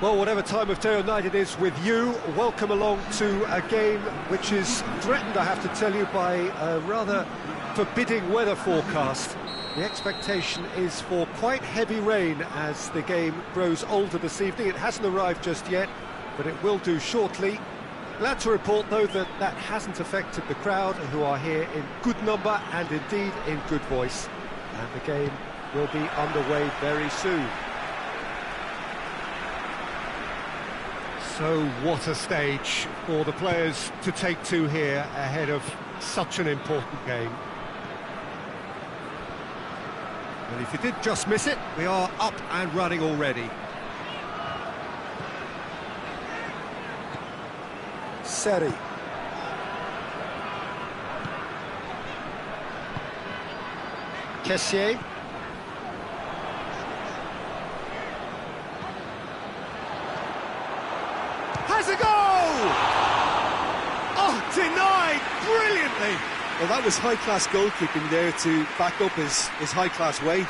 Well, whatever time of day or night it is with you, welcome along to a game which is threatened, I have to tell you, by a rather forbidding weather forecast. The expectation is for quite heavy rain as the game grows older this evening. It hasn't arrived just yet, but it will do shortly. Glad to report, though, that that hasn't affected the crowd, who are here in good number and indeed in good voice. And the game will be underway very soon. So what a stage for the players to take to here ahead of such an important game. And if you did just miss it, we are up and running already. Seri. Kessié. Has a goal! Oh, denied brilliantly! Well, that was high-class goalkeeping there to back up his high-class wage.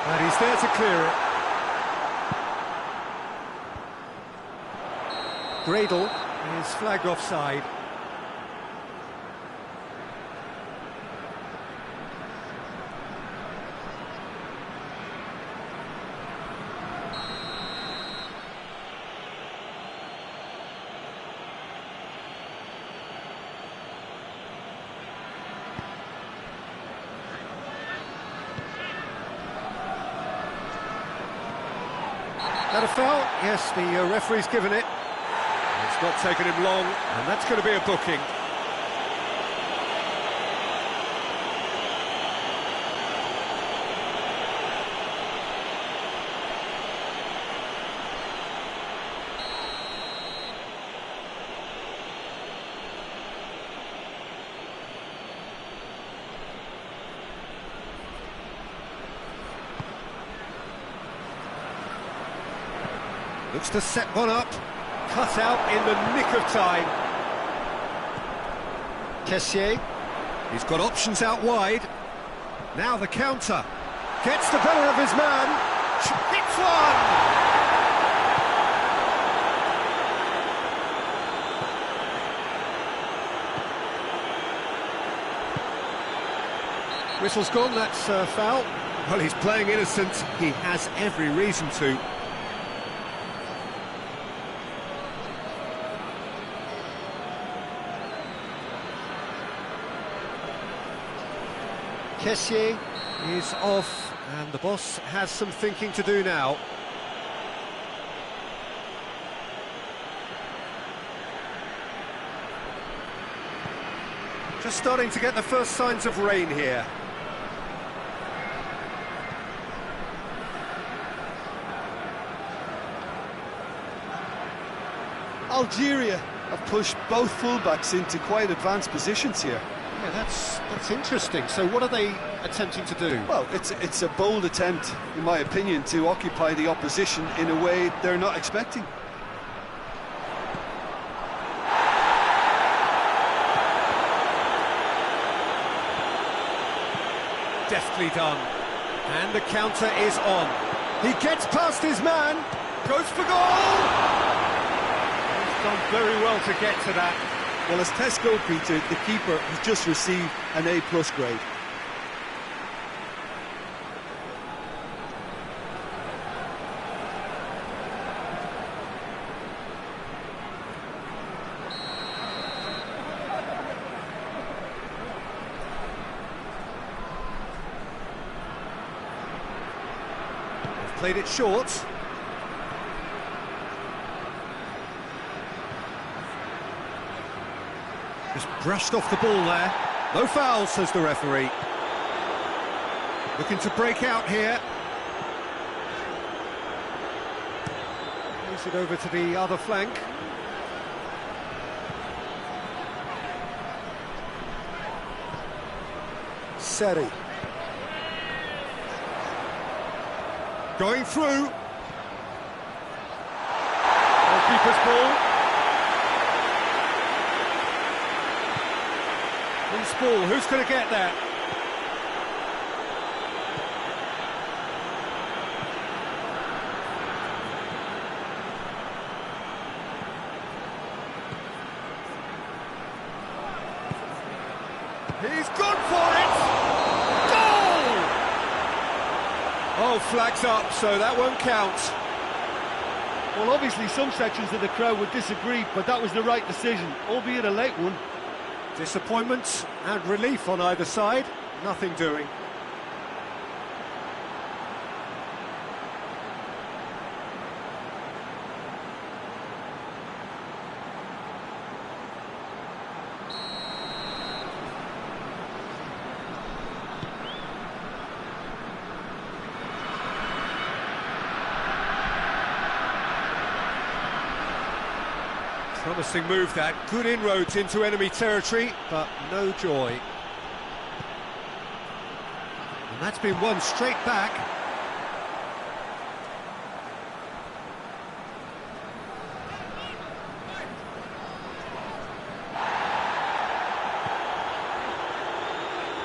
And he's there to clear it. Gradle is flagged offside. That a foul? Yes, the referee's given it. It's not taken him long, and that's going to be a booking. Looks to set one up. Cut out in the nick of time. Kessié. He's got options out wide. Now the counter. Gets the better of his man. Hits one! Whistle's gone, that's a foul. Well, he's playing innocent. He has every reason to. Kessié is off, and the boss has some thinking to do now. Just starting to get the first signs of rain here. Algeria have pushed both fullbacks into quite advanced positions here. Yeah, that's interesting. So what are they attempting to do? Well, it's a bold attempt, in my opinion, to occupy the opposition in a way they're not expecting. Deftly done. And the counter is on. He gets past his man, goes for goal! He's done very well to get to that. Well, as test goalkeeper, the keeper has just received an A+ grade. They've played it short. Just brushed off the ball there. No foul, says the referee. Looking to break out here. Plays it over to the other flank. Seri. Going through. Goalkeeper's ball. Loose ball, who's going to get that? He's gone for it! Goal! Oh, flags up, so that won't count. Well, obviously some sections of the crowd would disagree, but that was the right decision, albeit a late one. Disappointment and relief on either side, nothing doing. Promising move that, good inroads into enemy territory, but no joy. And that's been won straight back.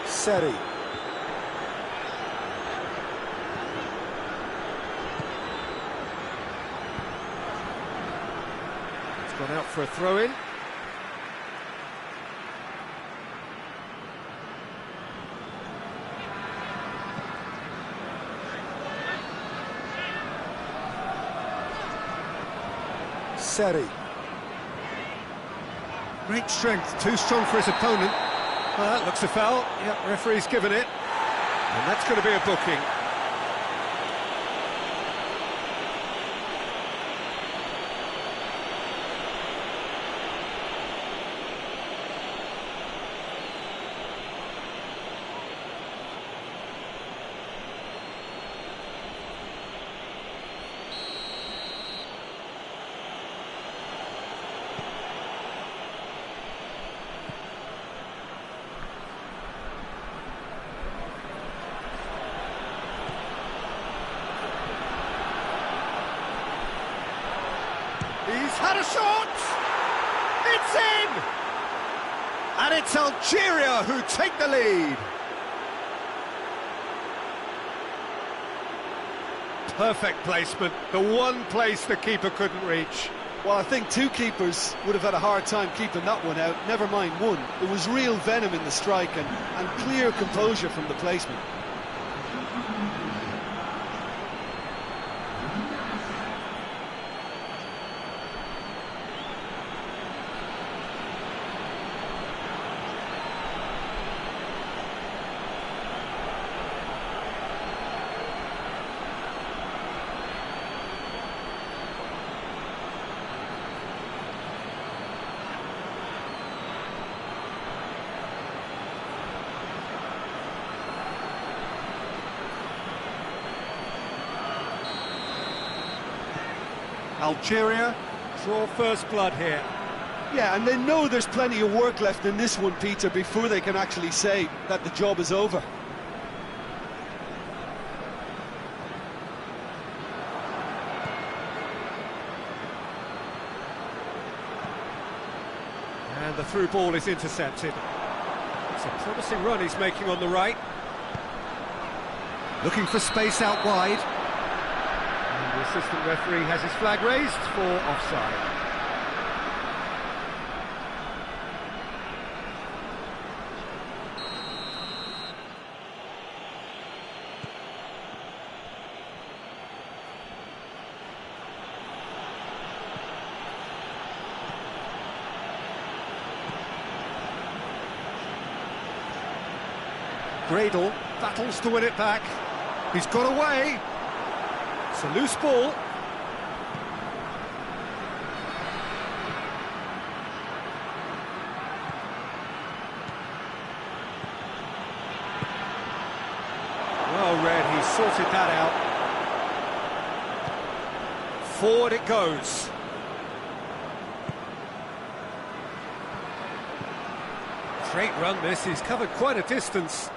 Seri. Gone out for a throw-in. Seri. Great strength, too strong for his opponent. Well, that looks a foul. Yep, referee's given it. And that's going to be a booking. He's had a shot! It's in! And it's Algeria who take the lead. Perfect placement, the one place the keeper couldn't reach. Well, I think two keepers would have had a hard time keeping that one out, never mind one. It was real venom in the strike and clear composure from the placement. Algeria draw first blood here. Yeah, and they know there's plenty of work left in this one, Peter, before they can actually say that the job is over. And the through ball is intercepted. It's a promising run he's making on the right. Looking for space out wide. And the assistant referee has his flag raised for offside. Gradle battles to win it back. He's got away. It's a loose ball. Well read, he sorted that out. Forward it goes. Great run this, he's covered quite a distance.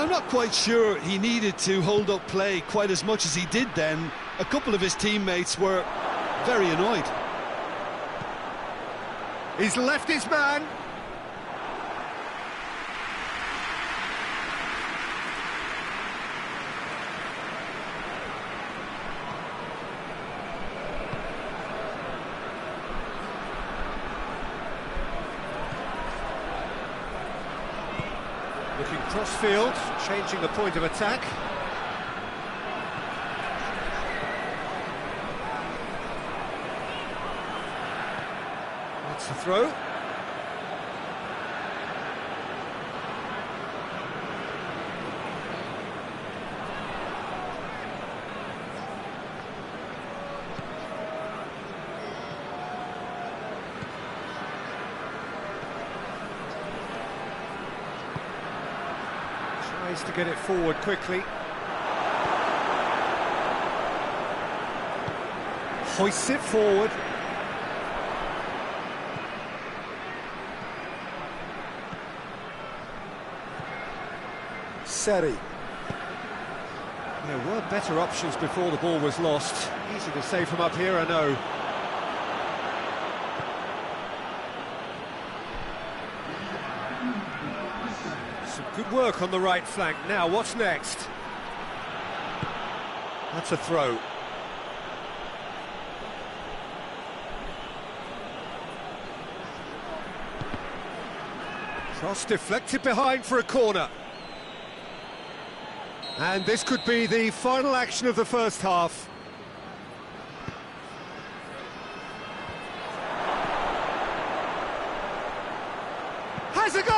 I'm not quite sure he needed to hold up play quite as much as he did then. A couple of his teammates were very annoyed. He's left his man. Looking cross-field, changing the point of attack. That's the throw. Tries to get it forward quickly. Hoists it forward. Seri. There were better options before the ball was lost. Easy to say from up here, I know. Some good work on the right flank. Now, what's next? That's a throw. Cross deflected behind for a corner. And this could be the final action of the first half. Has a goal!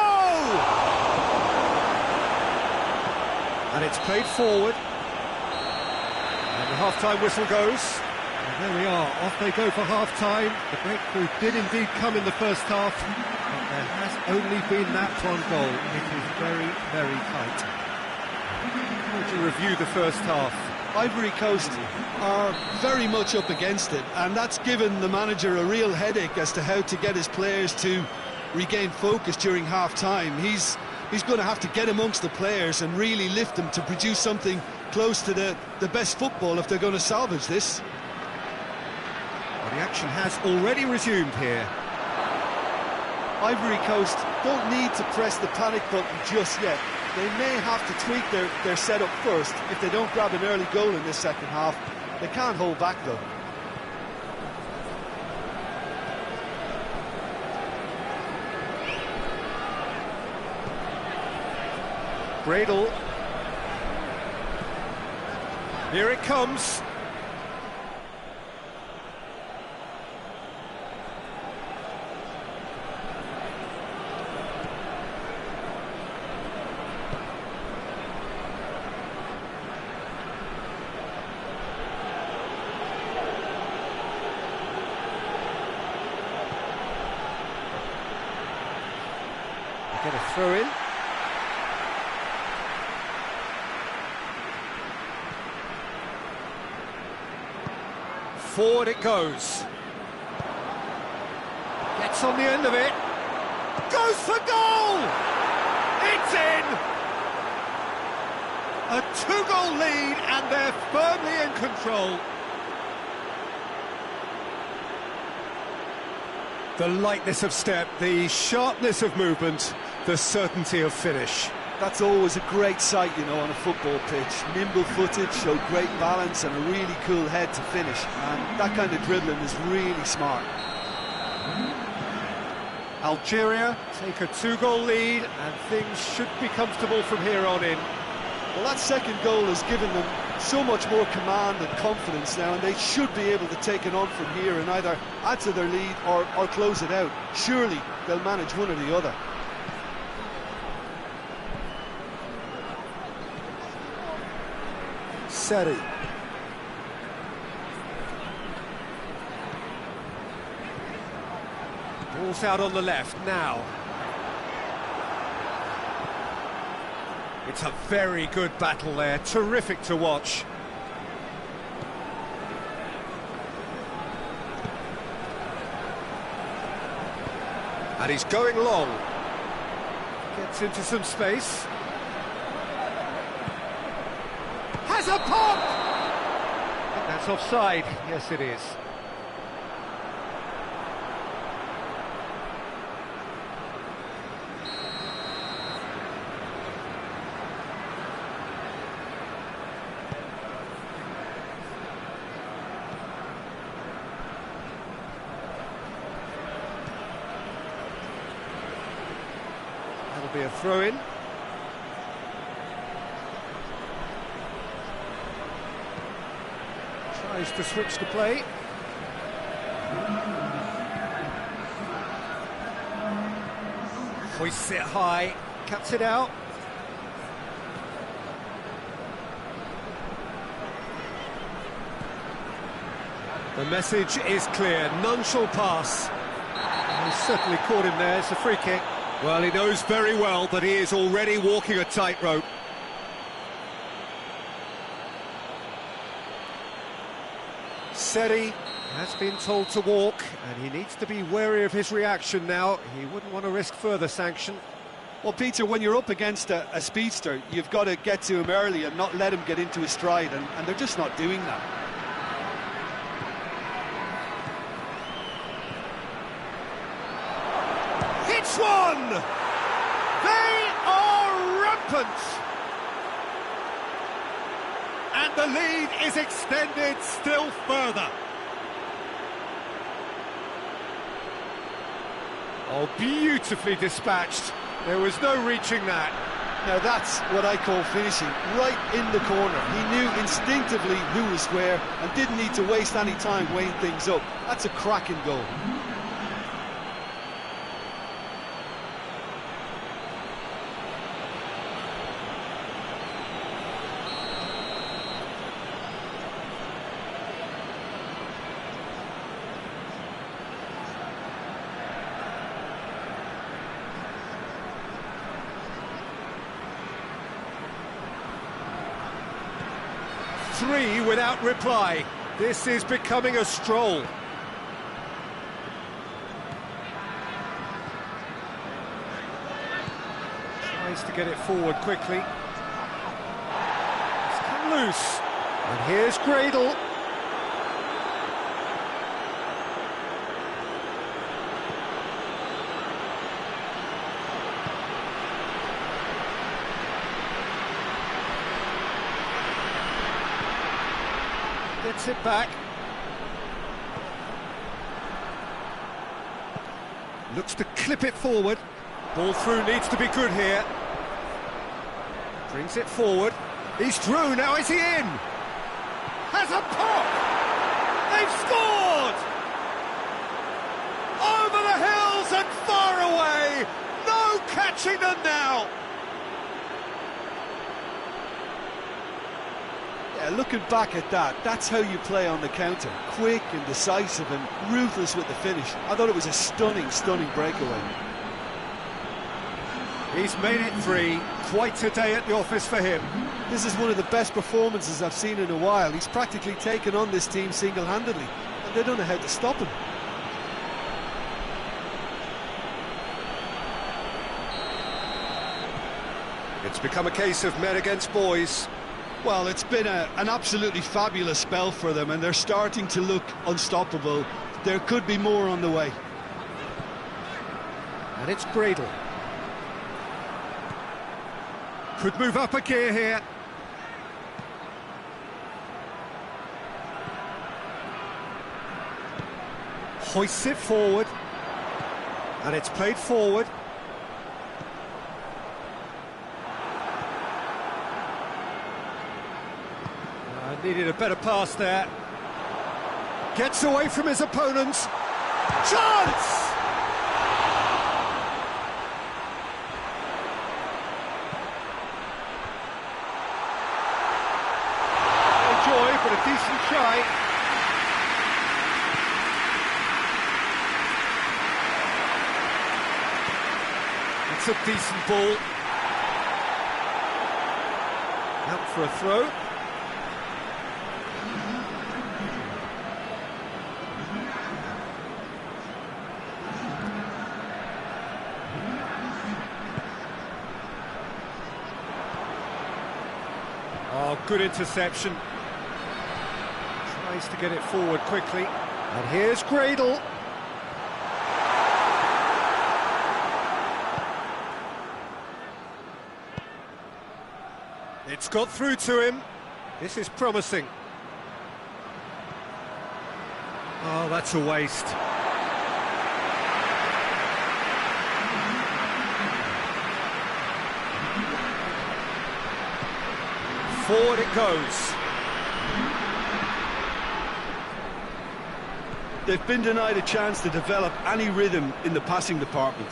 And it's played forward. And the half-time whistle goes. And there we are, off they go for half-time. The breakthrough did indeed come in the first half, but there has only been that one goal. It is very, very tight. How would you review the first half? Ivory Coast are very much up against it, and that's given the manager a real headache as to how to get his players to regain focus during half-time. He's going to have to get amongst the players and really lift them to produce something close to the best football if they're going to salvage this. Well, the action has already resumed here. Ivory Coast don't need to press the panic button just yet. They may have to tweak their setup first if they don't grab an early goal in this second half. They can't hold back though. Bradle. Here it comes. Get a throw in. Forward it goes. Gets on the end of it. Goes for goal! It's in! A two-goal lead and they're firmly in control. The lightness of step, the sharpness of movement, the certainty of finish. That's always a great sight, you know, on a football pitch. Nimble-footed, showed great balance and a really cool head to finish. And that kind of dribbling is really smart. Algeria take a two-goal lead and things should be comfortable from here on in. Well, that second goal has given them so much more command and confidence now, and they should be able to take it on from here and either add to their lead or close it out. Surely they'll manage one or the other. Seri. Ball's out on the left now. It's a very good battle there, terrific to watch. And he's going long. Gets into some space. Has a pop! I think that's offside. Yes, it is. That'll be a throw-in. Tries to switch the play. Hoists it high, cuts it out. The message is clear, none shall pass. He's certainly caught him there, it's a free kick. Well, he knows very well that he is already walking a tightrope. Seri has been told to walk, and he needs to be wary of his reaction now. He wouldn't want to risk further sanction. Well, Peter, when you're up against a speedster, you've got to get to him early and not let him get into his stride, and they're just not doing that. Hits one! They are rampant! And the lead is extended still further. Oh, beautifully dispatched. There was no reaching that. Now that's what I call finishing, right in the corner. He knew instinctively who was where and didn't need to waste any time weighing things up. That's a cracking goal. Three without reply. This is becoming a stroll. Tries to get it forward quickly. It's come loose. And here's Gradle. Gets it back. Looks to clip it forward. Ball through needs to be good here. Brings it forward. He's through, now is he in? Has a pop! They've scored! Over the hills and far away! No catching them now! Yeah, looking back at that, that's how you play on the counter. Quick and decisive and ruthless with the finish. I thought it was a stunning, stunning breakaway. He's made it three. Quite a day at the office for him. This is one of the best performances I've seen in a while. He's practically taken on this team single-handedly, and they don't know how to stop him. It's become a case of men against boys. Well, it's been an absolutely fabulous spell for them, and they're starting to look unstoppable. There could be more on the way. And it's Gradle. Could move up a gear here. Hoists it forward. And it's played forward. Needed a better pass there. Gets away from his opponents. Chance! No joy, but a decent try. It's a decent ball. Out for a throw. Oh, good interception. Tries to get it forward quickly. And here's Gradle. It's got through to him. This is promising. Oh, that's a waste. Forward it goes. They've been denied a chance to develop any rhythm in the passing department.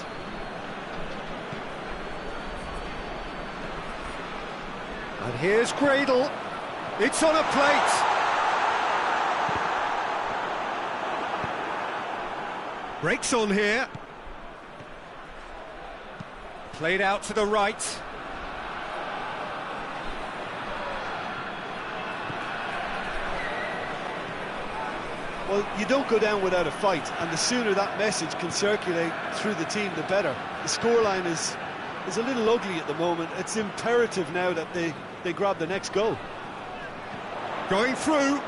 And here's Gradle. It's on a plate. Breaks on here. Played out to the right. Well, you don't go down without a fight, and the sooner that message can circulate through the team, the better. The scoreline is a little ugly at the moment. It's imperative now that they grab the next goal. Going through.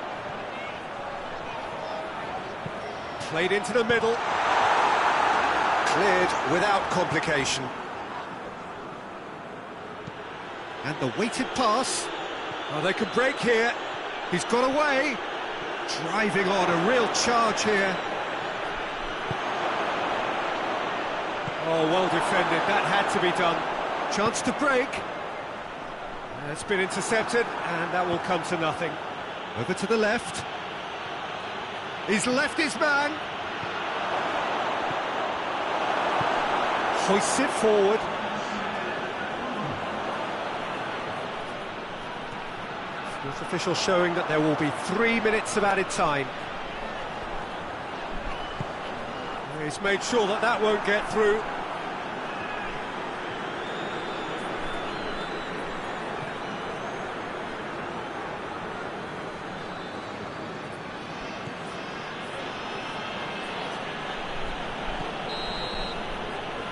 Played into the middle. Cleared without complication. And the weighted pass. Oh, they can break here. He's got away. Driving on, a real charge here. Oh, well defended, that had to be done. Chance to break. It's been intercepted, and that will come to nothing. Over to the left. He's left his man. Hoists it forward. Sports official showing that there will be 3 minutes of added time. He's made sure that that won't get through.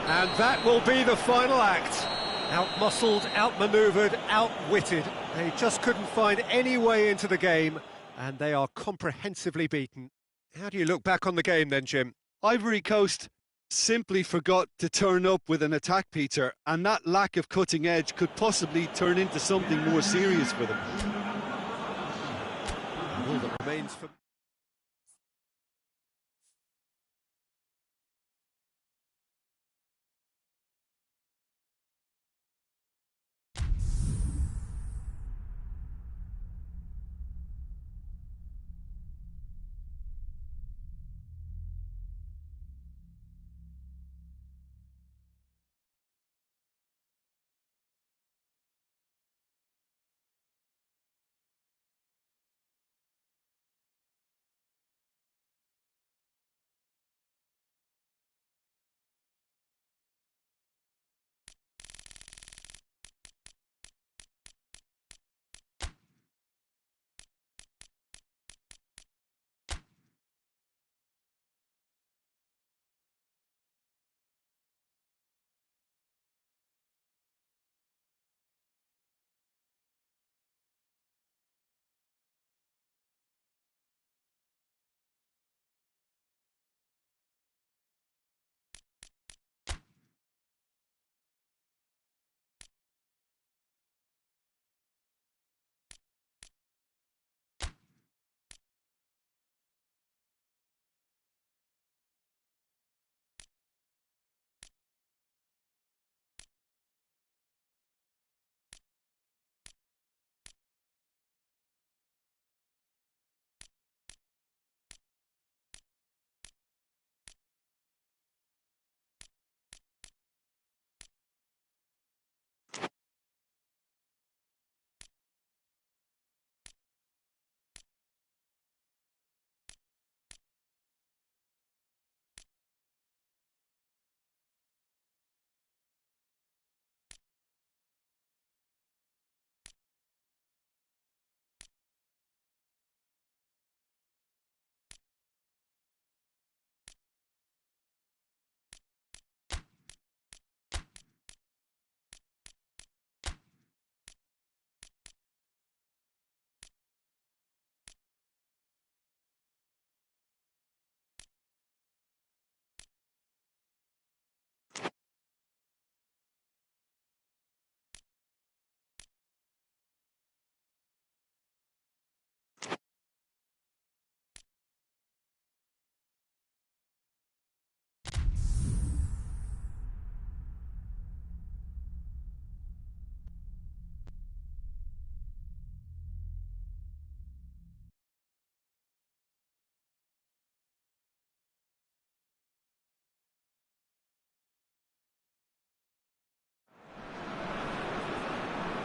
And that will be the final act. Out-muscled, out-manoeuvred, outwitted. They just couldn't find any way into the game, and they are comprehensively beaten. How do you look back on the game then, Jim? Ivory Coast simply forgot to turn up with an attack, Peter, and that lack of cutting edge could possibly turn into something more serious for them. All that remains for...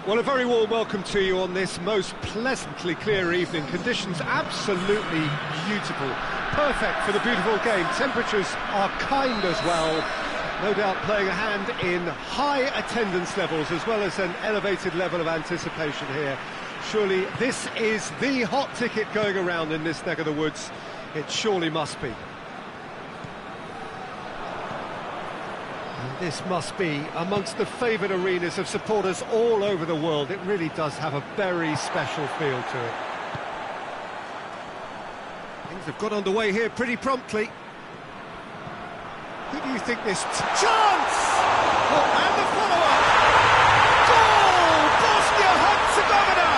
Well, a very warm welcome to you on this most pleasantly clear evening. Conditions absolutely beautiful. Perfect for the beautiful game. Temperatures are kind as well. No doubt playing a hand in high attendance levels as well as an elevated level of anticipation here. Surely this is the hot ticket going around in this neck of the woods. It surely must be. This must be amongst the favoured arenas of supporters all over the world. It really does have a very special feel to it. Things have got underway here pretty promptly. Who do you think this... Chance! Oh, and the follow-up! Goal! Bosnia-Herzegovina!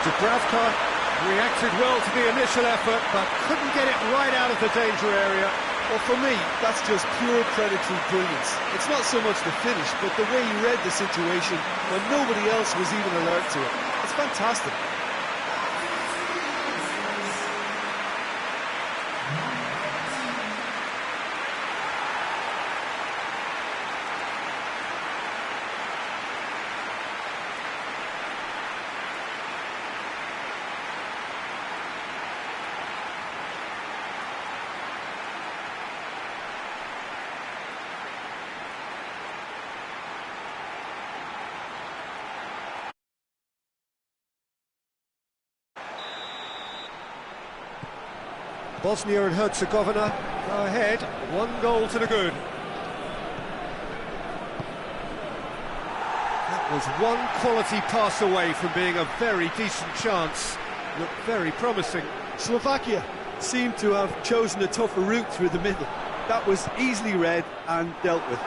Dubravka reacted well to the initial effort, but couldn't get it right out of the danger area. Well, for me, that's just pure predatory brilliance. It's not so much the finish, but the way he read the situation when nobody else was even alert to it. It's fantastic. Bosnia and Herzegovina go ahead, 1 goal to the good. That was one quality pass away from being a very decent chance. Looked very promising. Slovakia seemed to have chosen a tougher route through the middle. That was easily read and dealt with.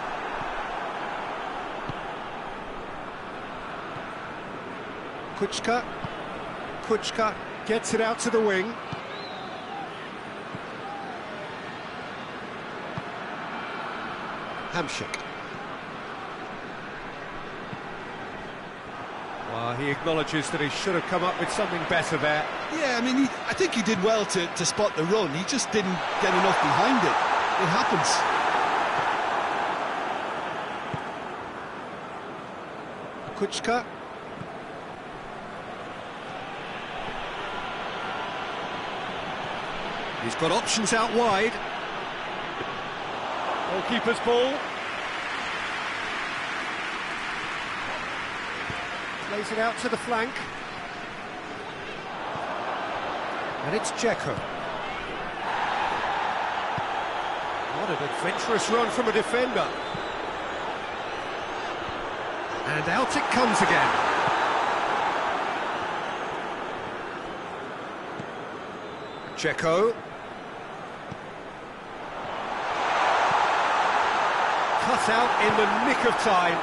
Kuchka gets it out to the wing. Hamšík. Well, he acknowledges that he should have come up with something better there. Yeah, I mean, I think he did well to spot the run. He just didn't get enough behind it. It happens. Kuchka. He's got options out wide. Goalkeeper's ball. Plays it out to the flank. And it's Dzeko. What an adventurous run from a defender. And out it comes again. Dzeko. Cut out in the nick of time.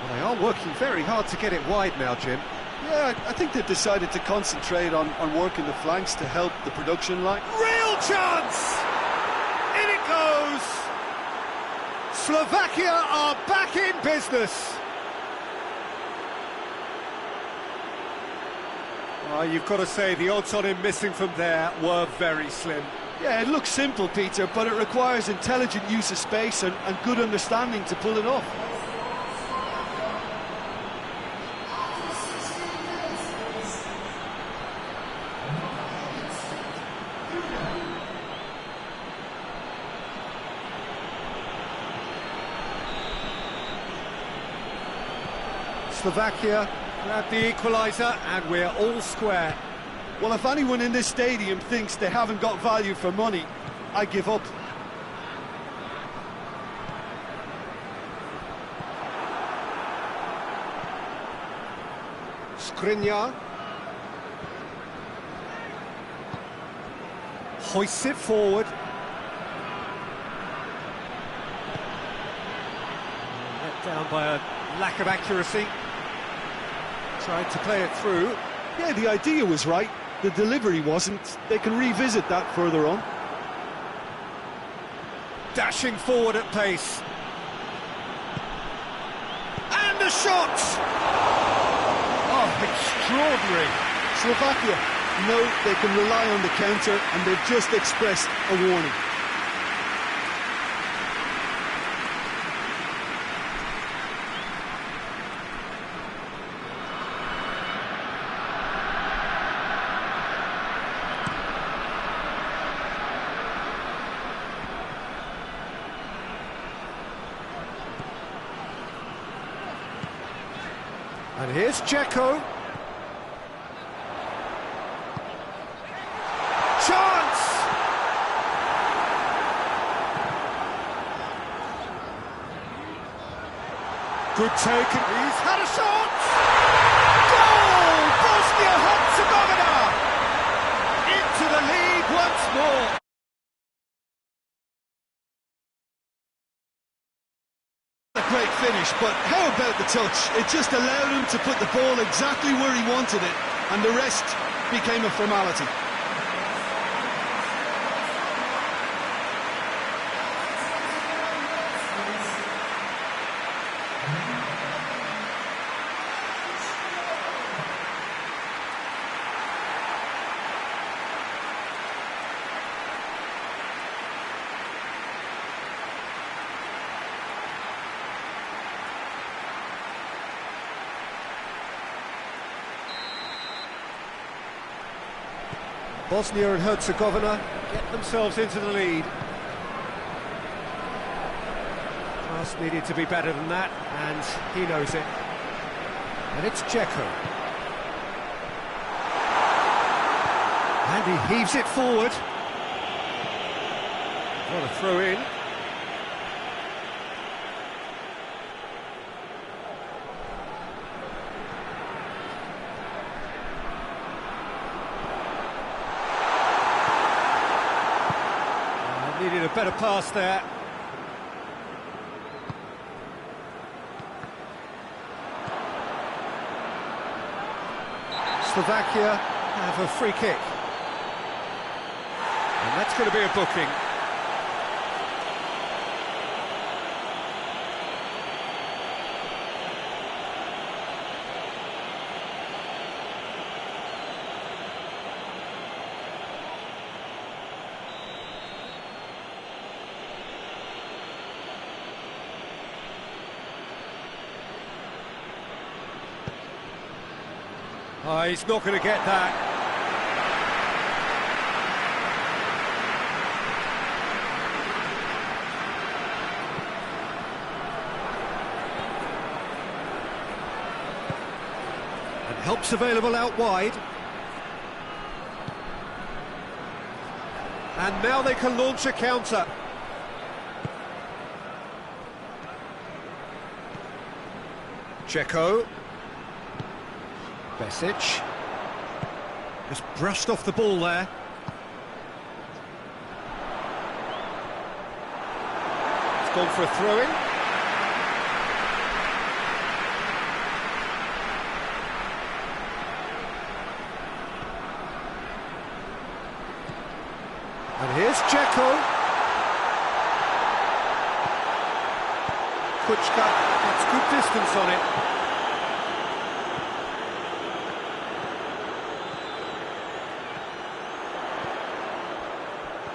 Well, they are working very hard to get it wide now, Jim. Yeah, I think they've decided to concentrate on working the flanks to help the production line. Real chance! In it goes! Slovakia are back in business. You've got to say, the odds on him missing from there were very slim. Yeah, it looks simple, Peter, but it requires intelligent use of space and good understanding to pull it off. Slovakia grab the equaliser and we're all square. Well, if anyone in this stadium thinks they haven't got value for money, I give up. Skriniar hoists it forward. Let down by a lack of accuracy. Tried to play it through. Yeah, the idea was right. The delivery wasn't. They can revisit that further on. Dashing forward at pace. And a shot! Oh, extraordinary. Slovakia know they can rely on the counter, and they've just expressed a warning. And here's Dzeko. Chance! Good take, and he's had a shot! Goal! Bosnia-Herzegovina! Into the lead once more. A great finish, but how about the touch? It just allowed him to put the ball exactly where he wanted it, and the rest became a formality. Bosnia and Herzegovina get themselves into the lead. Pass needed to be better than that, and he knows it. And it's Dzeko. And he heaves it forward. What a throw in. Needed a better pass there. Slovakia have a free kick. And that's going to be a booking. Oh, he's not going to get that. And help's available out wide. And now they can launch a counter. Dzeko. Besic. Just brushed off the ball there. It's gone for a throw-in. And here's Dzeko. Kuchka gets good distance on it.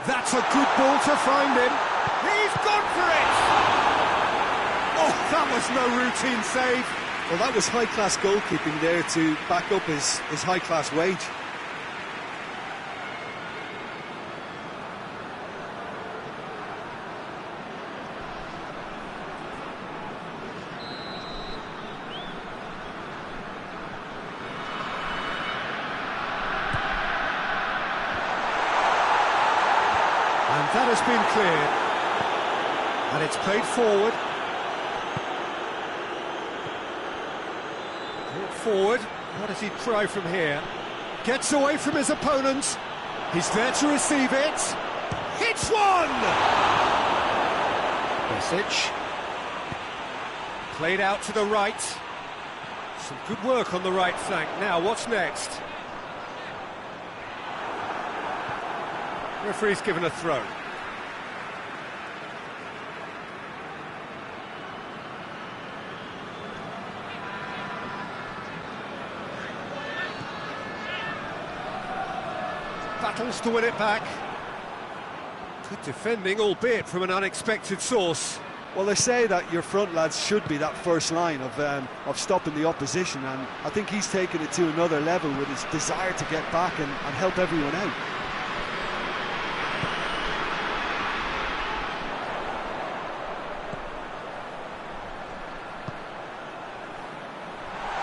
That's a good ball to find him. He's gone for it! Oh, that was no routine save. Well, that was high-class goalkeeping there to back up his high-class wage. And that has been cleared. And it's played forward. Brought forward. What does he try from here? Gets away from his opponent. He's there to receive it. Hits one! Besic. Played out to the right. Some good work on the right flank. Now, what's next? Referee's given a throw. battles to win it back. Good defending, albeit from an unexpected source. Well, they say that your front lads should be that first line of stopping the opposition, and I think he's taken it to another level with his desire to get back and help everyone out.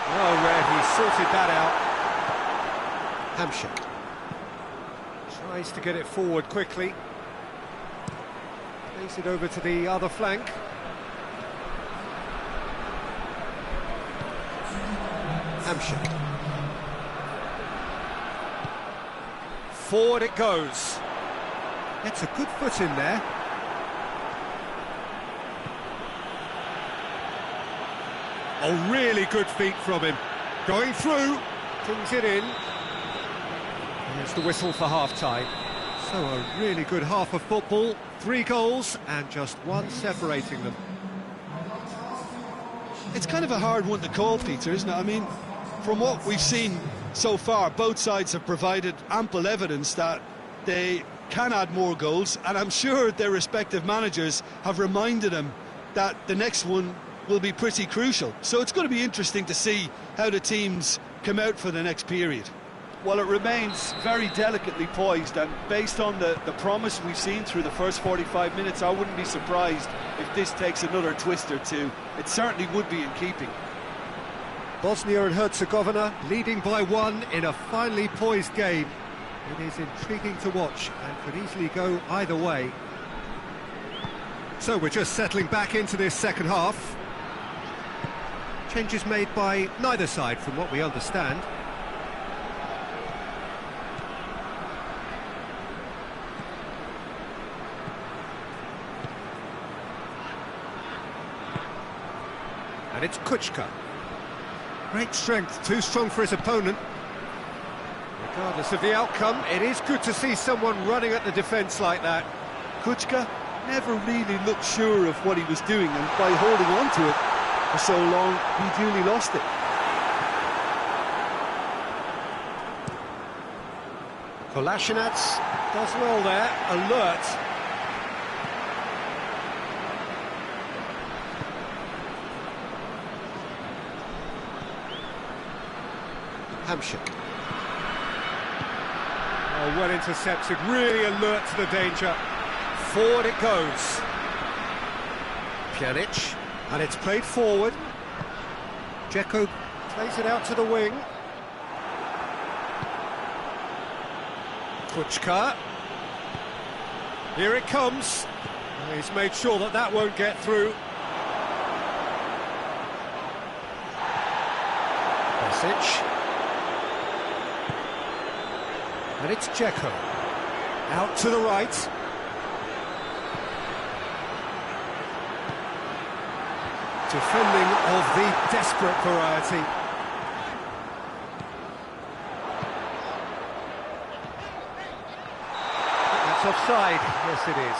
Well read, he sorted that out. Hampshire tries to get it forward quickly. Plays it over to the other flank. Hampshire. Forward it goes. Gets a good foot in there. Oh, really good feet from him. Going through, brings it in. Here's the whistle for half-time. So a really good half of football. 3 goals and just one separating them. It's kind of a hard one to call, Peter, isn't it? I mean, from what we've seen so far, both sides have provided ample evidence that they can add more goals, and I'm sure their respective managers have reminded them that the next one will be pretty crucial. So it's going to be interesting to see how the teams come out for the next period. Well, it remains very delicately poised, and based on the promise we've seen through the first 45 minutes, I wouldn't be surprised if this takes another twist or two. It certainly would be in keeping. Bosnia and Herzegovina leading by 1 in a finely poised game. It is intriguing to watch and could easily go either way. So we're just settling back into this second half. Changes made by neither side from what we understand. And it's Kuchka. Great strength, too strong for his opponent. Regardless of the outcome, it is good to see someone running at the defence like that. Kuchka never really looked sure of what he was doing, and by holding on to it for so long, he duly lost it. Kolasinac does well there, alert. Hampshire. Oh, well intercepted, really alert to the danger. Forward it goes. Pjanic, and it's played forward. Dzeko plays it out to the wing. Kuchka. Here it comes. He's made sure that that won't get through. Message. And it's Dzeko. Out to the right. Defending of the desperate variety. That's offside. Yes, it is.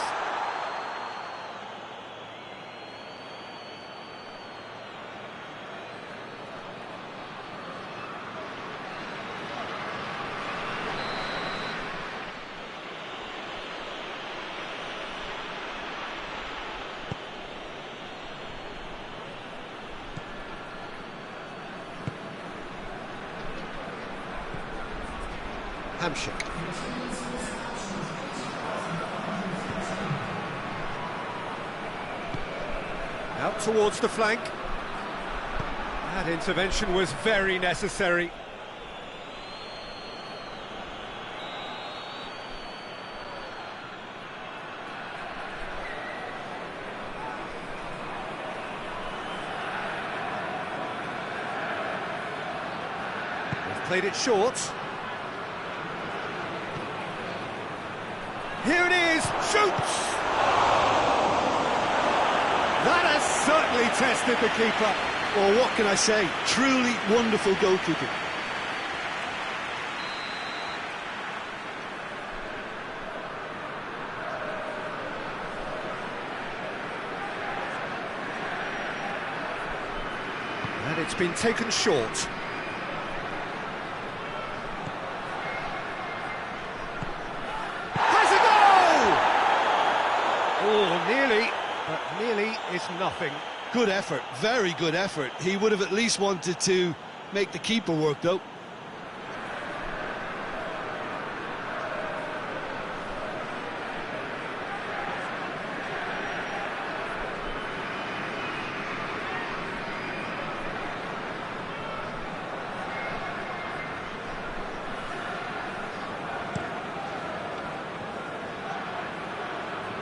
Hampshire. Out towards the flank. That intervention was very necessary. They've played it short. Here it is, shoots! That has certainly tested the keeper. Well, what can I say? Truly wonderful goalkeeping. And it's been taken short. nothing. Good effort, very good effort. He would have at least wanted to make the keeper work, though.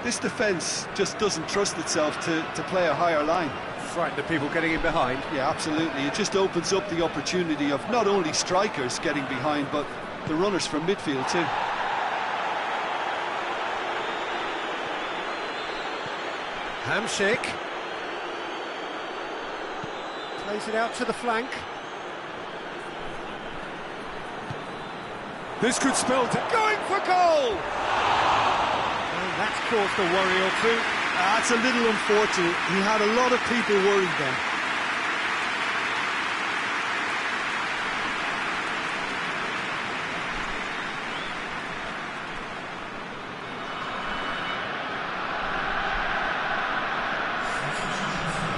This defence just doesn't trust itself to play a higher line. Frightened of people getting in behind. Yeah, absolutely. It just opens up the opportunity of not only strikers getting behind, but the runners from midfield too. Hamsik. Plays it out to the flank. This could spell going for goal! And that's caused a worry or two. That's a little unfortunate. He had a lot of people worried then.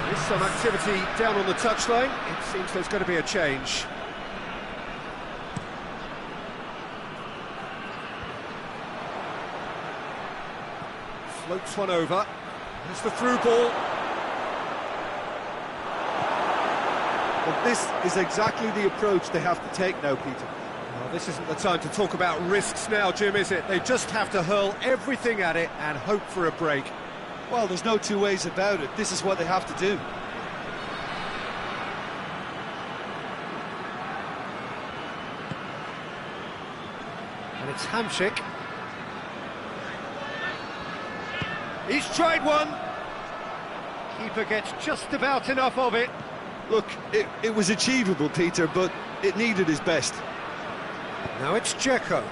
There's some activity down on the touchline. It seems there's going to be a change. Floats one over. There's the through ball. But this is exactly the approach they have to take now, Peter. Well, this isn't the time to talk about risks now, Jim, is it? They just have to hurl everything at it and hope for a break. Well, there's no two ways about it. This is what they have to do. And it's Hamsik. He's tried one. Keeper gets just about enough of it. Look, it was achievable, Peter, but it needed his best. Now it's Dzeko.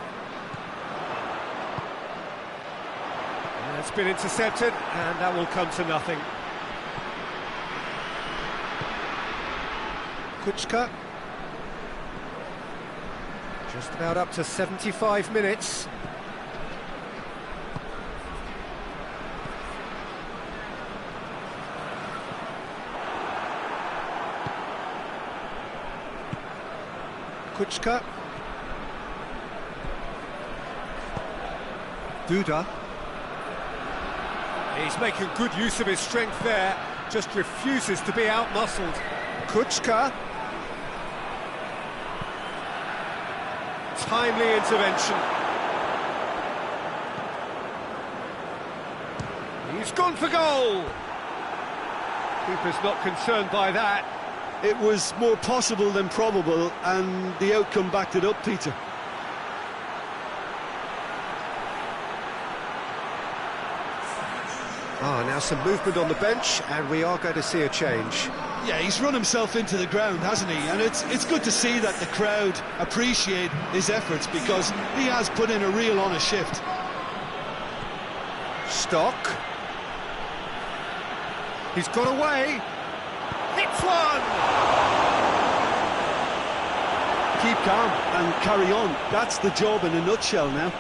And it's been intercepted, and that will come to nothing. Kuczka. Just about up to 75 minutes. Kuczka. Duda. He's making good use of his strength there, just refuses to be out-muscled. Kuczka. Timely intervention. He's gone for goal! Keeper's not concerned by that. It was more possible than probable, and the outcome backed it up, Peter. Now some movement on the bench, and we are going to see a change. Yeah, he's run himself into the ground, hasn't he? And it's good to see that the crowd appreciate his efforts, because he has put in a real honest shift. Stock. He's got away. Hits one! Keep calm and carry on. That's the job in a nutshell now.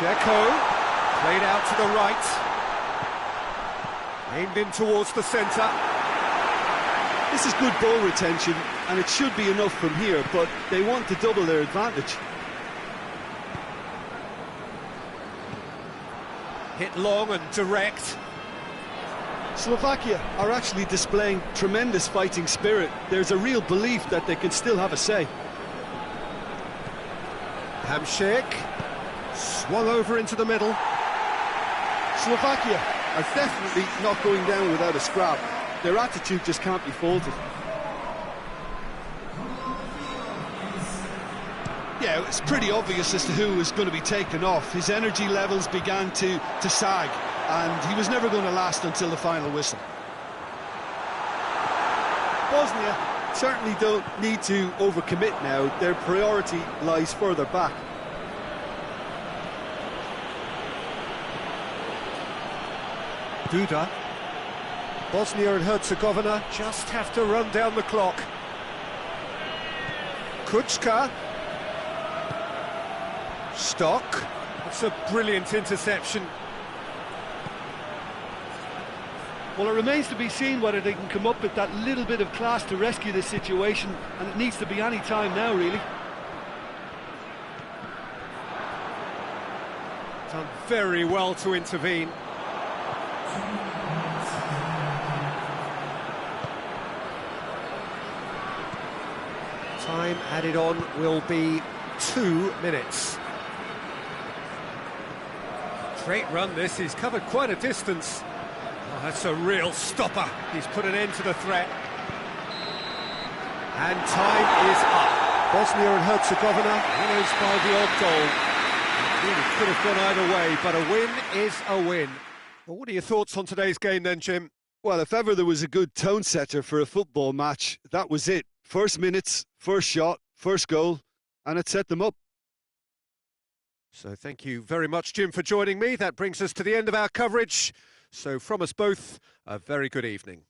Dzeko, played out to the right. Aimed in towards the centre. This is good ball retention, and it should be enough from here, but they want to double their advantage. Hit long and direct. Slovakia are actually displaying tremendous fighting spirit. There's a real belief that they can still have a say. Hamsik swung over into the middle. Slovakia are definitely not going down without a scrap. Their attitude just can't be faulted. Yeah, it's pretty obvious as to who was going to be taken off. His energy levels began to sag, and he was never going to last until the final whistle. Bosnia certainly don't need to overcommit now. Their priority lies further back. Duda. Bosnia and Herzegovina just have to run down the clock. Kuczka. Stock. That's a brilliant interception. Well, it remains to be seen whether they can come up with that little bit of class to rescue this situation, and it needs to be any time now, really. Done very well to intervene. Time added on will be 2 minutes. Great run this, he's covered quite a distance. Oh, that's a real stopper. He's put an end to the threat. And time is up. Bosnia and Herzegovina winners by the odd goal. It really could have gone either way, but a win is a win. Well, what are your thoughts on today's game then, Jim? Well, if ever there was a good tone setter for a football match, that was it. First minutes, first shot, first goal, and it set them up. So thank you very much, Jim, for joining me. That brings us to the end of our coverage. So from us both, a very good evening.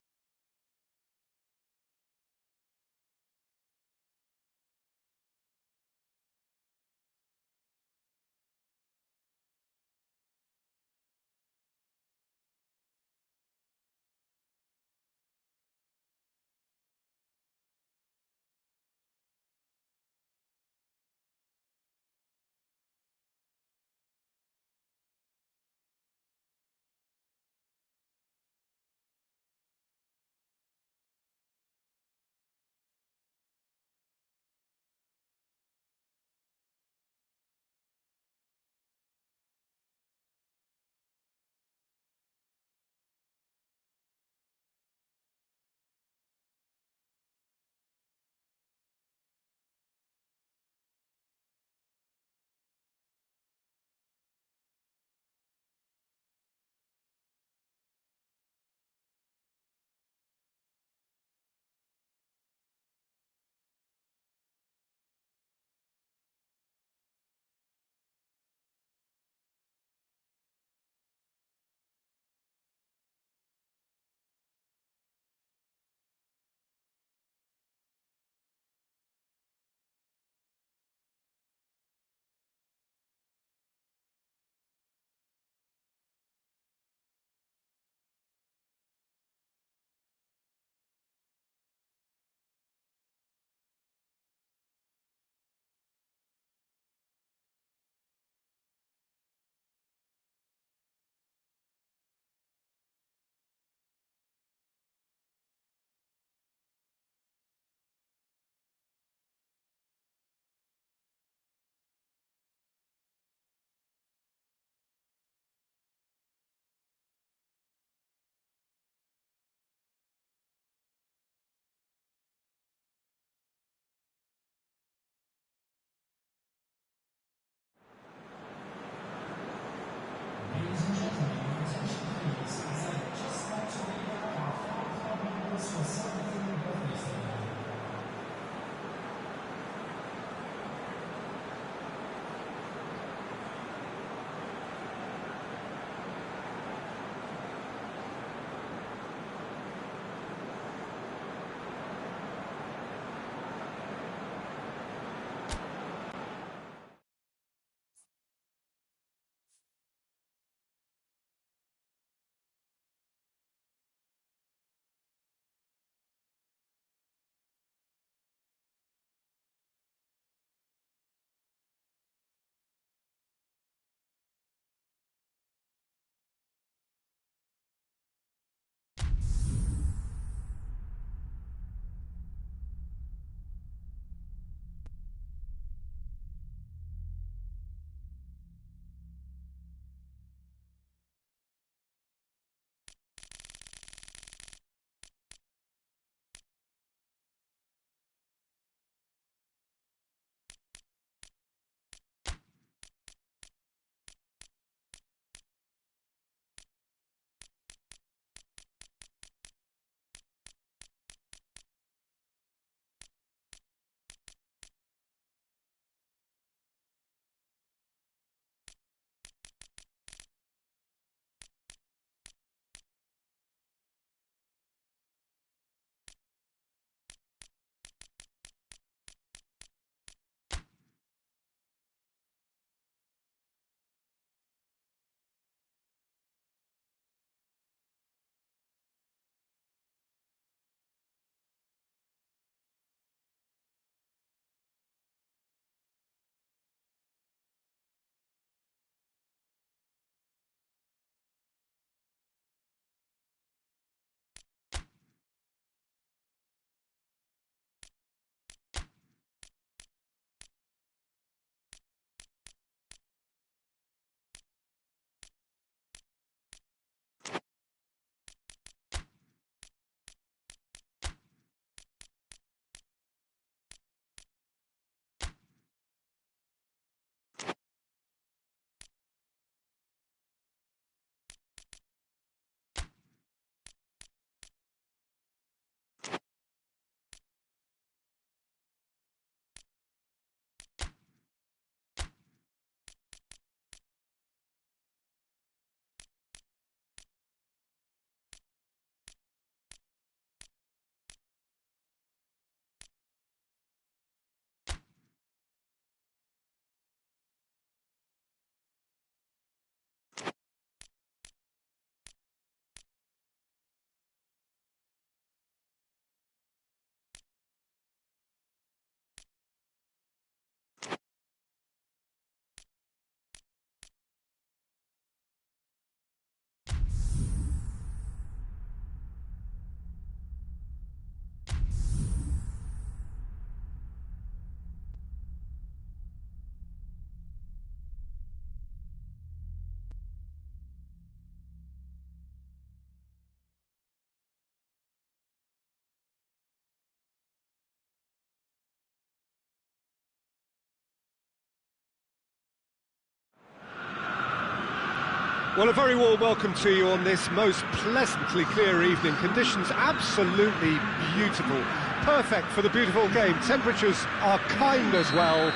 Well, a very warm welcome to you on this most pleasantly clear evening. Conditions absolutely beautiful. Perfect for the beautiful game. Temperatures are kind as well.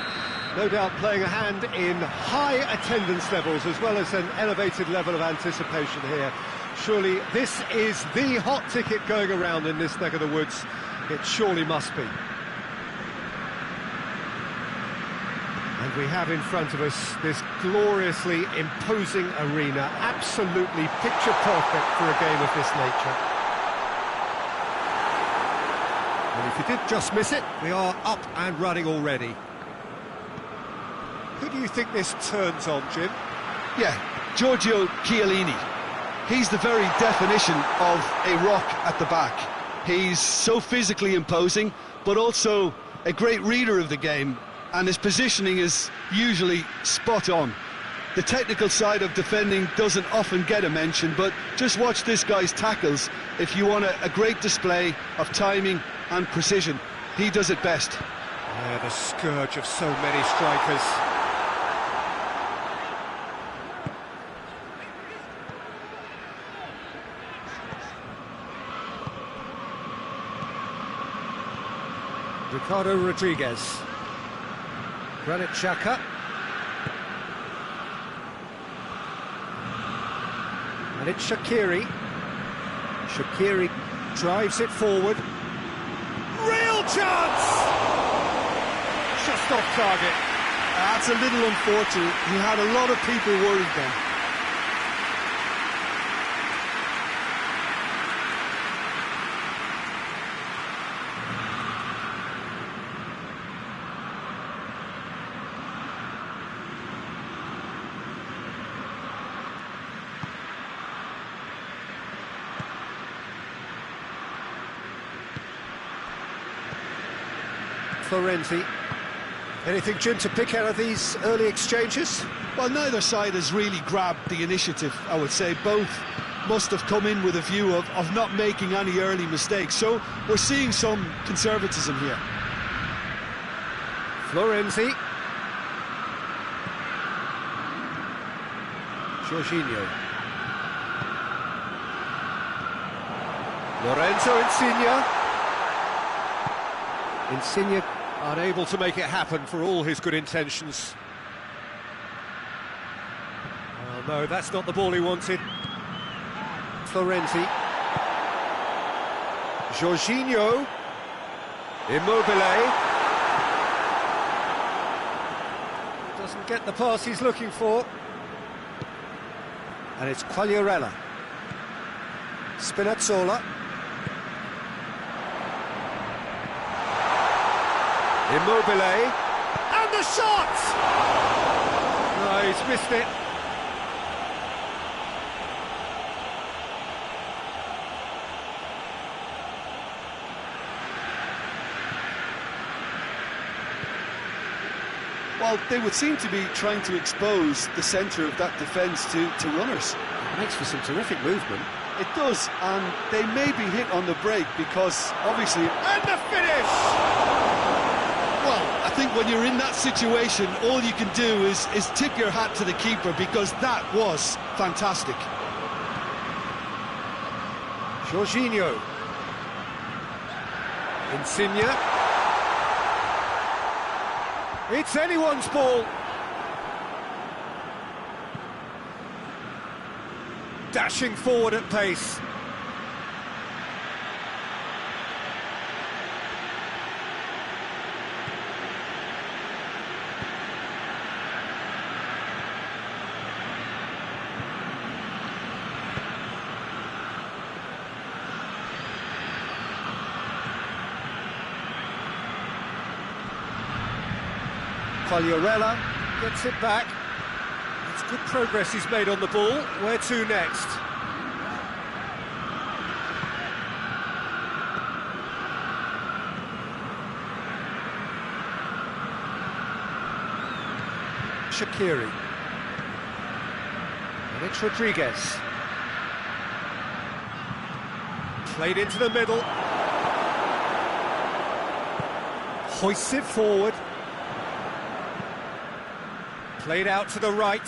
No doubt playing a hand in high attendance levels as well as an elevated level of anticipation here. Surely this is the hot ticket going around in this neck of the woods. It surely must be. And we have in front of us this gloriously imposing arena, absolutely picture perfect for a game of this nature. And if you did just miss it, we are up and running already. Who do you think this turns on, Jim? Yeah, Giorgio Chiellini. He's the very definition of a rock at the back. He's so physically imposing, but also a great reader of the game, and his positioning is usually spot on. The technical side of defending doesn't often get a mention, but just watch this guy's tackles if you want a great display of timing and precision. He does it best. Yeah, the scourge of so many strikers. Ricardo Rodriguez. Granit Xhaka. And it's Shaqiri. Shaqiri drives it forward. Real chance! Just off target. That's a little unfortunate. He had a lot of people worried then. Florenzi. Anything, Jim, to pick out of these early exchanges? Well, neither side has really grabbed the initiative, I would say. Both must have come in with a view of not making any early mistakes. So we're seeing some conservatism here. Florenzi. Jorginho. Lorenzo Insigne. Insigne unable to make it happen for all his good intentions. Oh no, that's not the ball he wanted. Florenzi. Jorginho. Immobile. Doesn't get the pass he's looking for. And it's Quagliarella. Spinazzola. Immobile, and the shot! No, he's missed it. Well, they would seem to be trying to expose the centre of that defence to runners. It makes for some terrific movement. It does, and they may be hit on the break because, obviously... And the finish! Well, I think when you're in that situation, all you can do is tip your hat to the keeper because that was fantastic. Jorginho. Insigne. It's anyone's ball. Dashing forward at pace. Quagliarella gets it back. It's good progress he's made on the ball. Where to next? Shaqiri. And it's Rodriguez. Played into the middle. Hoists it forward. Played out to the right.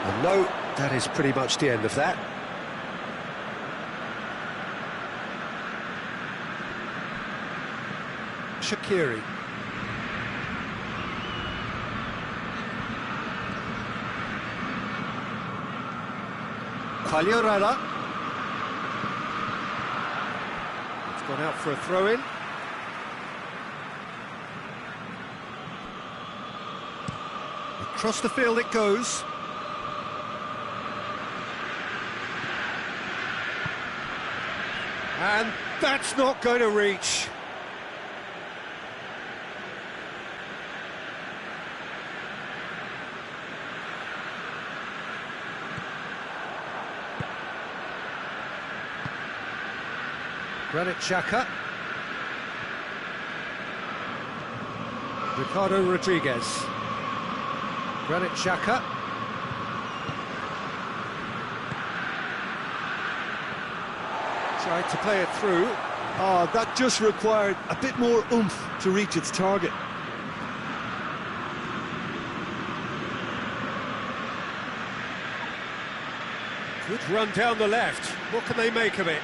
And no, that is pretty much the end of that. Shaqiri. Quagliarella. It's gone out for a throw-in. Across the field it goes. And that's not going to reach. Granit Xhaka. Ricardo Rodriguez. Granit Xhaka. Tried to play it through. Oh, that just required a bit more oomph to reach its target. Good run down the left. What can they make of it?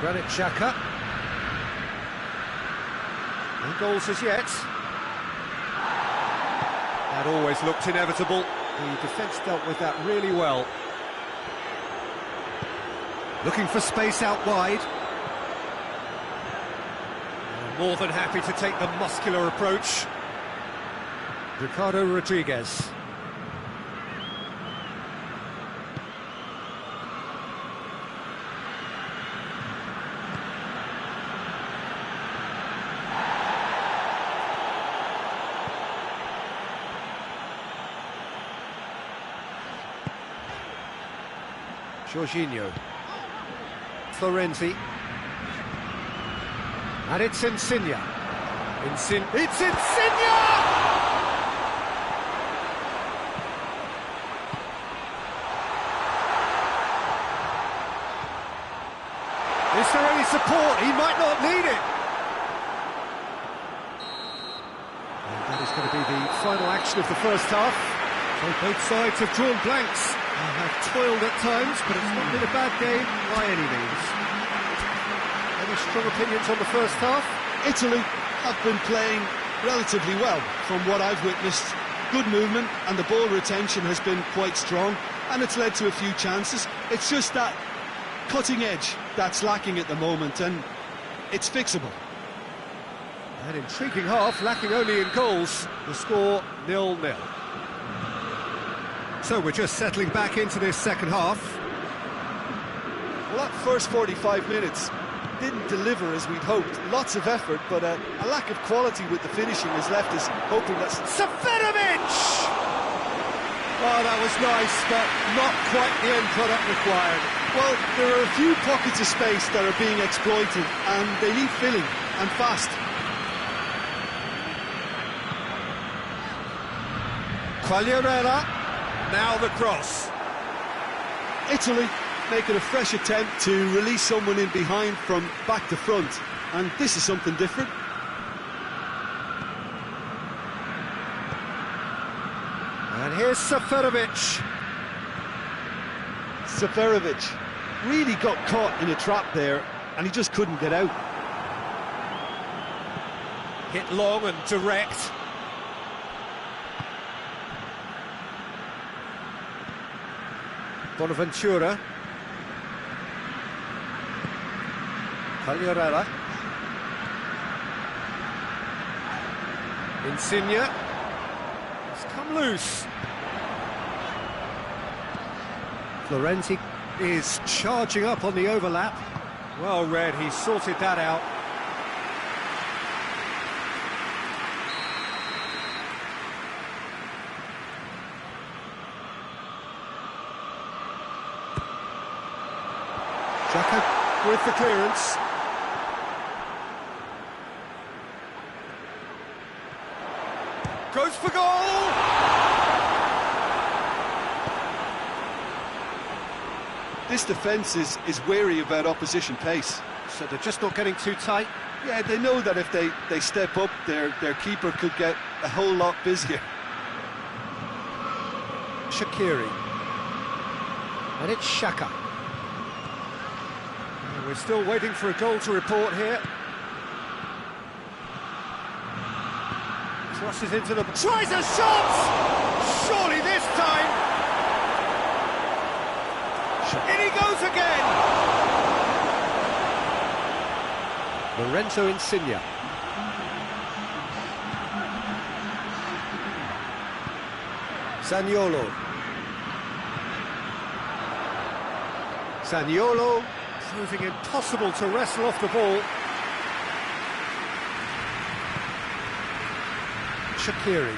Granit Xhaka. No goals as yet. That always looked inevitable. The defence dealt with that really well. Looking for space out wide. More than happy to take the muscular approach. Ricardo Rodriguez. Jorginho. Florenzi. And it's Insigne. It's Insigne! Is there any support? He might not need it. And that is going to be the final action of the first half. So both sides have drawn blanks. Have toiled at times, but it's not been a bad game by any means. Any strong opinions on the first half? Italy have been playing relatively well from what I've witnessed. Good movement and the ball retention has been quite strong, and it's led to a few chances. It's just that cutting edge that's lacking at the moment, and it's fixable. An intriguing half, lacking only in goals. The score 0-0. So we're just settling back into this second half. Well, that first 45 minutes didn't deliver as we'd hoped. Lots of effort, but a lack of quality with the finishing has left us hoping that... Seferovic! Oh, that was nice, but not quite the end product required. Well, there are a few pockets of space that are being exploited, and they need filling, and fast. Quagliarella. Now the cross. Italy making a fresh attempt to release someone in behind from back to front, and this is something different. And here's Seferovic. Seferovic really got caught in a trap there, and he just couldn't get out. Hit long and direct. Bonaventura. Quagliarella. Insigne. It's come loose. Florenzi is charging up on the overlap. Well read, he sorted that out. Xhaka with the clearance. Goes for goal! This defence is wary about opposition pace. So they're just not getting too tight. Yeah, they know that if they step up, their keeper could get a whole lot busier. Shaqiri. And it's Xhaka. And we're still waiting for a goal to report here. Crosses into the... Tries a shot! Surely this time! In he goes again! Lorenzo Insigne. Zaniolo. Zaniolo proving impossible to wrestle off the ball. Shaqiri.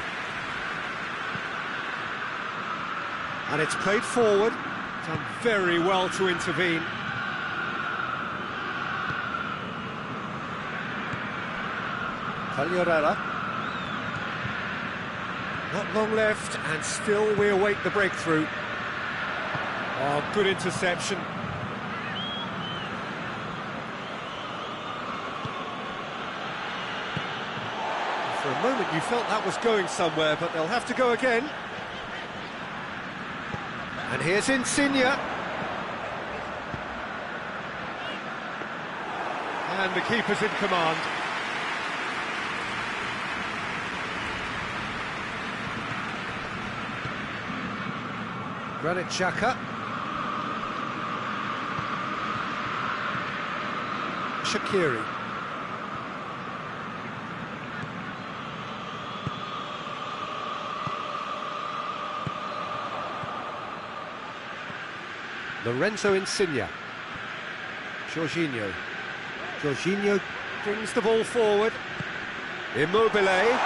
And it's played forward. Done very well to intervene. Cagliarella. Not long left, and still we await the breakthrough. Oh, good interception. For a moment you felt that was going somewhere, but they'll have to go again. And here's Insigne. And the keeper's in command. Granit Xhaka. Shaqiri. Lorenzo Insigne. Jorginho. Jorginho brings the ball forward. Immobile.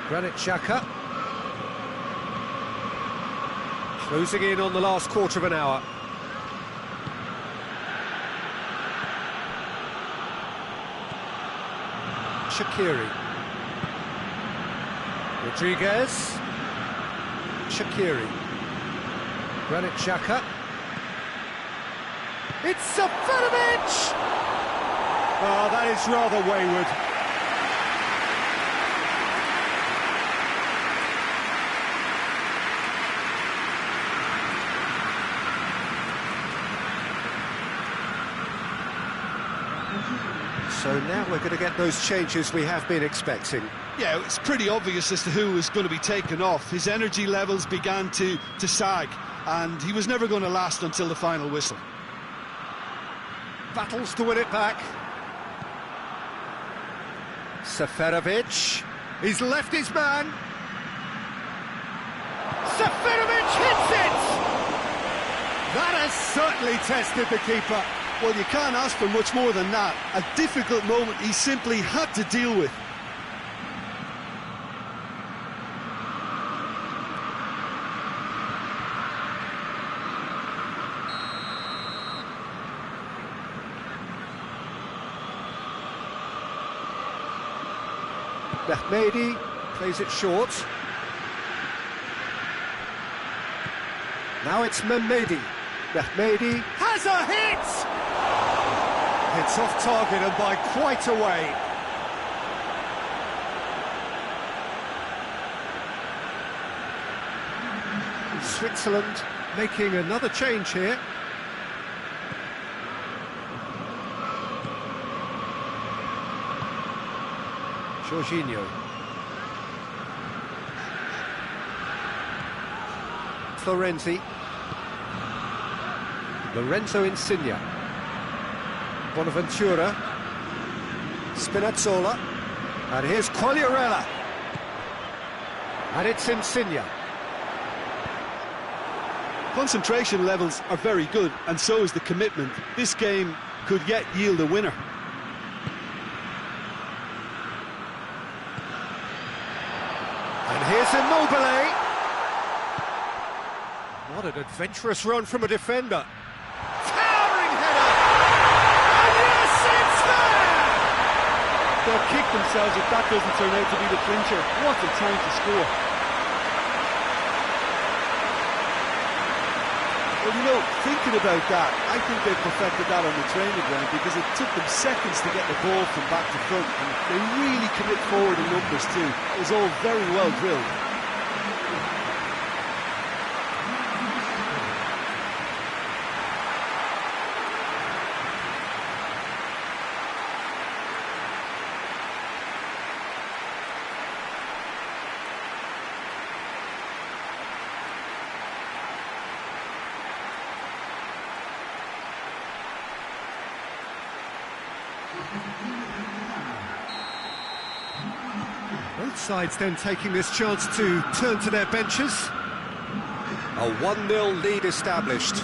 Granit Xhaka. Closing in on the last quarter of an hour. Shaqiri. Rodriguez. Shaqiri. Granit Xhaka. It's Seferovic! Oh, that is rather wayward. So now we're going to get those changes we have been expecting. Yeah, it's pretty obvious as to who was going to be taken off. His energy levels began to sag, and he was never going to last until the final whistle. Battles to win it back. Seferovic. He's left his man. Seferovic hits it! That has certainly tested the keeper. Well, you can't ask for much more than that. A difficult moment he simply had to deal with. Mehmedi plays it short. Now it's Mehmedi. Mehmedi has a hit! It's off target and by quite a way. Switzerland making another change here. Jorginho. Florenzi. Lorenzo Insigne. Bonaventura. Spinazzola. And here's Quagliarella. And it's Insigne. Concentration levels are very good, and so is the commitment. This game could yet yield a winner. And here's Immobile. What an adventurous run from a defender. Towering header! And They'll kick themselves if that doesn't turn out to be the clincher. What a time to score. Well, you know, thinking about that, I think they perfected that on the training ground because it took them seconds to get the ball from back to front, and they really commit forward in numbers too. It was all very well drilled. Both sides then taking this chance to turn to their benches. A 1-0 lead established.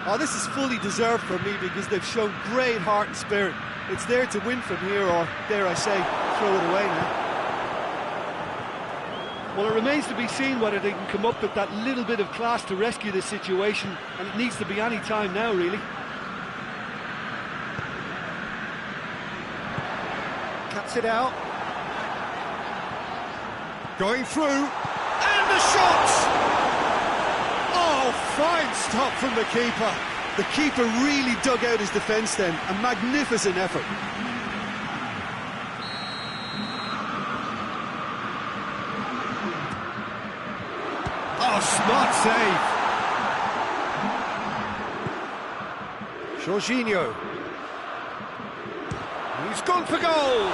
Oh, this is fully deserved for me because they've shown great heart and spirit. It's there to win from here, or dare I say, throw it away now. Well, it remains to be seen whether they can come up with that little bit of class to rescue this situation, and it needs to be any time now, really. Cuts it out. Going through, and the shot! Oh, fine stop from the keeper. The keeper really dug out his defence then, a magnificent effort. Oh, smart save. Jorginho. He's gone for goal.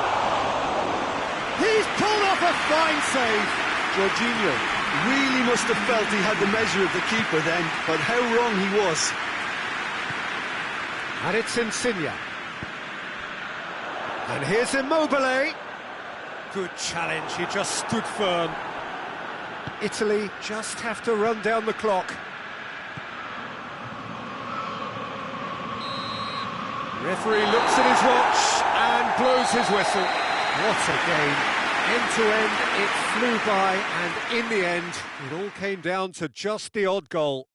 He's pulled off a fine save. Jorginho really must have felt he had the measure of the keeper then, but how wrong he was. And it's Insigne. And here's Immobile. Good challenge, he just stood firm. Italy just have to run down the clock. Referee looks at his watch and blows his whistle. What a game. End to end, it flew by, and in the end, it all came down to just the odd goal.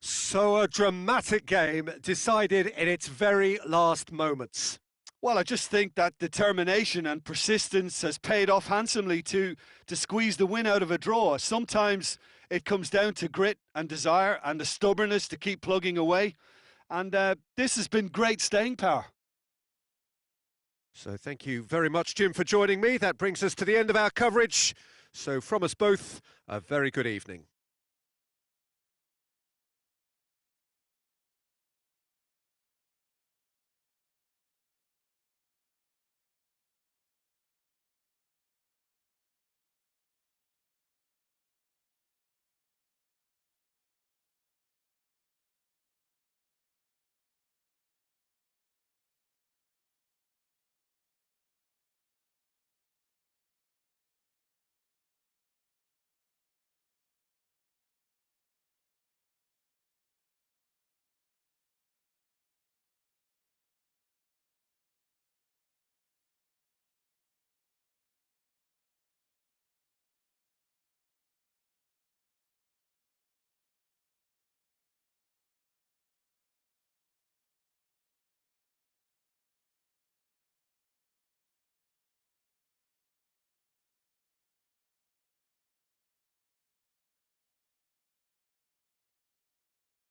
So a dramatic game decided in its very last moments. Well, I just think that determination and persistence has paid off handsomely to squeeze the win out of a draw. Sometimes it comes down to grit and desire and the stubbornness to keep plugging away. And this has been great staying power. So thank you very much, Jim, for joining me. That brings us to the end of our coverage. So from us both, a very good evening.